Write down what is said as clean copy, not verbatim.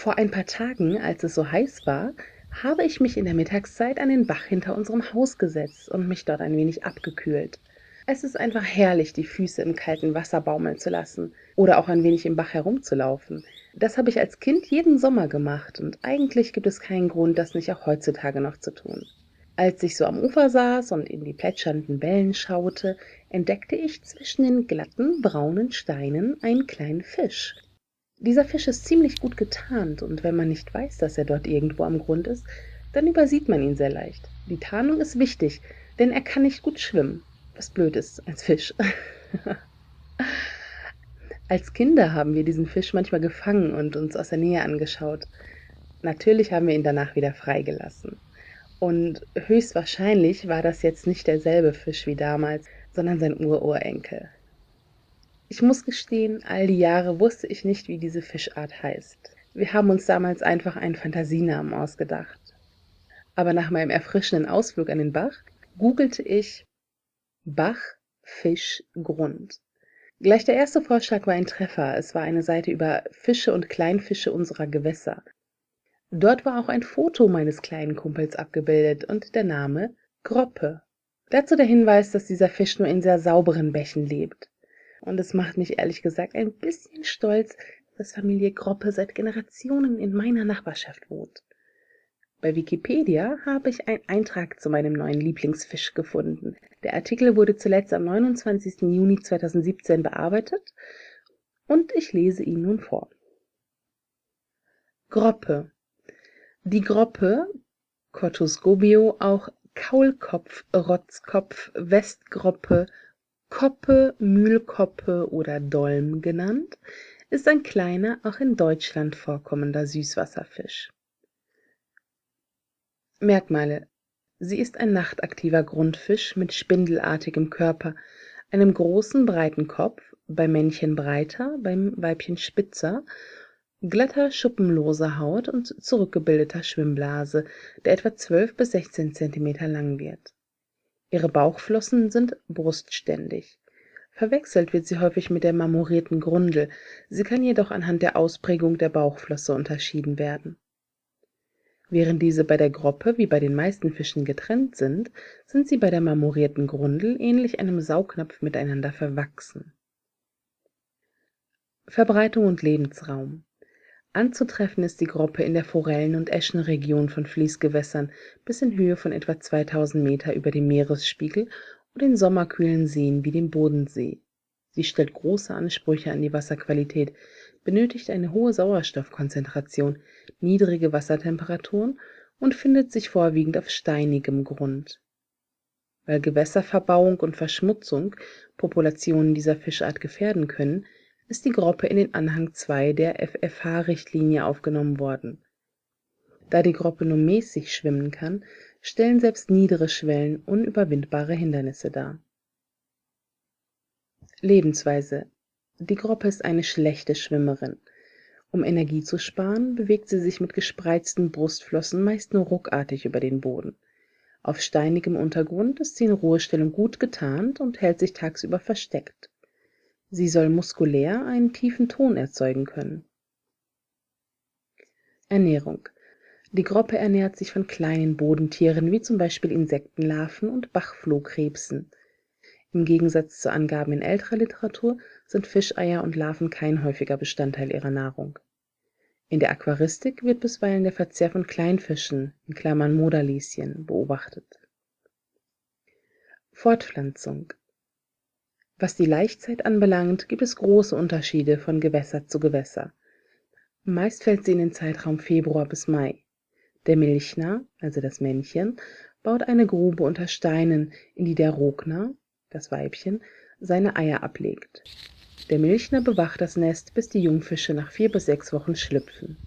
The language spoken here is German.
Vor ein paar Tagen, als es so heiß war, habe ich mich in der Mittagszeit an den Bach hinter unserem Haus gesetzt und mich dort ein wenig abgekühlt. Es ist einfach herrlich, die Füße im kalten Wasser baumeln zu lassen oder auch ein wenig im Bach herumzulaufen. Das habe ich als Kind jeden Sommer gemacht und eigentlich gibt es keinen Grund, das nicht auch heutzutage noch zu tun. Als ich so am Ufer saß und in die plätschernden Wellen schaute, entdeckte ich zwischen den glatten, braunen Steinen einen kleinen Fisch. Dieser Fisch ist ziemlich gut getarnt und wenn man nicht weiß, dass er dort irgendwo am Grund ist, dann übersieht man ihn sehr leicht. Die Tarnung ist wichtig, denn er kann nicht gut schwimmen, was blöd ist als Fisch. Als Kinder haben wir diesen Fisch manchmal gefangen und uns aus der Nähe angeschaut. Natürlich haben wir ihn danach wieder freigelassen. Und höchstwahrscheinlich war das jetzt nicht derselbe Fisch wie damals, sondern sein Ururenkel. Ich muss gestehen, all die Jahre wusste ich nicht, wie diese Fischart heißt. Wir haben uns damals einfach einen Fantasienamen ausgedacht. Aber nach meinem erfrischenden Ausflug an den Bach googelte ich Bach, Fisch, Grund. Gleich der erste Vorschlag war ein Treffer. Es war eine Seite über Fische und Kleinfische unserer Gewässer. Dort war auch ein Foto meines kleinen Kumpels abgebildet und der Name Groppe. Dazu der Hinweis, dass dieser Fisch nur in sehr sauberen Bächen lebt. Und es macht mich ehrlich gesagt ein bisschen stolz, dass Familie Groppe seit Generationen in meiner Nachbarschaft wohnt. Bei Wikipedia habe ich einen Eintrag zu meinem neuen Lieblingsfisch gefunden. Der Artikel wurde zuletzt am 29. Juni 2017 bearbeitet und ich lese ihn nun vor. Groppe. Die Groppe, Cottus gobio, auch Kaulkopf, Rotzkopf, Westgroppe, Koppe, Mühlkoppe oder Dolm genannt, ist ein kleiner, auch in Deutschland vorkommender Süßwasserfisch. Merkmale: Sie ist ein nachtaktiver Grundfisch mit spindelartigem Körper, einem großen, breiten Kopf, beim Männchen breiter, beim Weibchen spitzer, glatter, schuppenloser Haut und zurückgebildeter Schwimmblase, der etwa 12 bis 16 Zentimeter lang wird. Ihre Bauchflossen sind brustständig. Verwechselt wird sie häufig mit der marmorierten Grundel, sie kann jedoch anhand der Ausprägung der Bauchflosse unterschieden werden. Während diese bei der Groppe wie bei den meisten Fischen getrennt sind, sind sie bei der marmorierten Grundel ähnlich einem Saugnapf miteinander verwachsen. Verbreitung und Lebensraum: Anzutreffen ist die Groppe in der Forellen- und Äschenregion von Fließgewässern bis in Höhe von etwa 2000 Meter über dem Meeresspiegel und in sommerkühlen Seen wie dem Bodensee. Sie stellt große Ansprüche an die Wasserqualität, benötigt eine hohe Sauerstoffkonzentration, niedrige Wassertemperaturen und findet sich vorwiegend auf steinigem Grund. Weil Gewässerverbauung und Verschmutzung Populationen dieser Fischart gefährden können, ist die Groppe in den Anhang 2 der FFH-Richtlinie aufgenommen worden. Da die Groppe nur mäßig schwimmen kann, stellen selbst niedere Schwellen unüberwindbare Hindernisse dar. Lebensweise: Die Groppe ist eine schlechte Schwimmerin. Um Energie zu sparen, bewegt sie sich mit gespreizten Brustflossen meist nur ruckartig über den Boden. Auf steinigem Untergrund ist sie in Ruhestellung gut getarnt und hält sich tagsüber versteckt. Sie soll muskulär einen tiefen Ton erzeugen können. Ernährung: Die Groppe ernährt sich von kleinen Bodentieren wie zum Beispiel Insektenlarven und Bachflohkrebsen. Im Gegensatz zu Angaben in älterer Literatur sind Fischeier und Larven kein häufiger Bestandteil ihrer Nahrung. In der Aquaristik wird bisweilen der Verzehr von Kleinfischen (Modalieschen) beobachtet. Fortpflanzung: Was die Laichzeit anbelangt, gibt es große Unterschiede von Gewässer zu Gewässer. Meist fällt sie in den Zeitraum Februar bis Mai. Der Milchner, also das Männchen, baut eine Grube unter Steinen, in die der Rogner, das Weibchen, seine Eier ablegt. Der Milchner bewacht das Nest, bis die Jungfische nach 4 bis 6 Wochen schlüpfen.